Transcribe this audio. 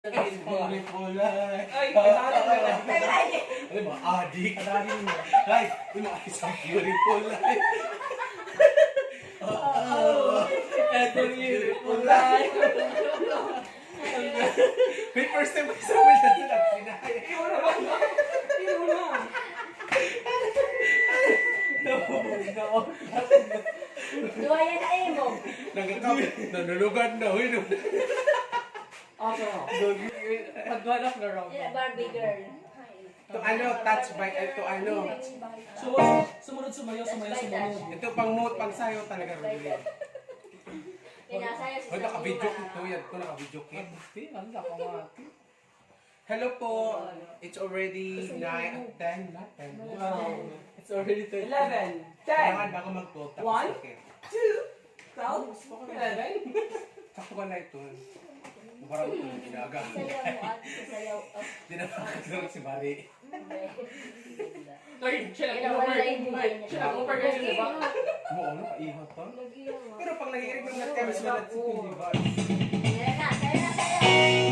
Kulay. Ay, Ay, mga adik. Ay, yung mga isang beautiful life. eto beautiful life. Wait, first time ko sabi na sila. Pinay. Ikaw na. Duwaya na eh mo. Nanulugan na. Uy, no. Ako. Pagbalak na raw. Barbie girl. Ito ano, touch by, ito ano. Sumunod, sumayaw. Ito pang mood, pang sayo talaga. Pinasayo si Hoy, naka-video ko yan. Ito naka-video ko. Hello po. It's already 9 at 10 na. 10 na. Wow. It's already 11. 10. Kailangan ako mag-vote. 1, 2, 11. Sakto ka na ito. Parang ito yung ginaga. Sayaw mo at sayaw at Dinapakagawin si Mari. Ay, siya lang over guys, di ba? Oo, ano? Kaihat pa. Nag-iyaw mo. Pero pag nahihirig ng kami sila at si Kuya, di ba? Sayaw na, sayaw na, sayaw!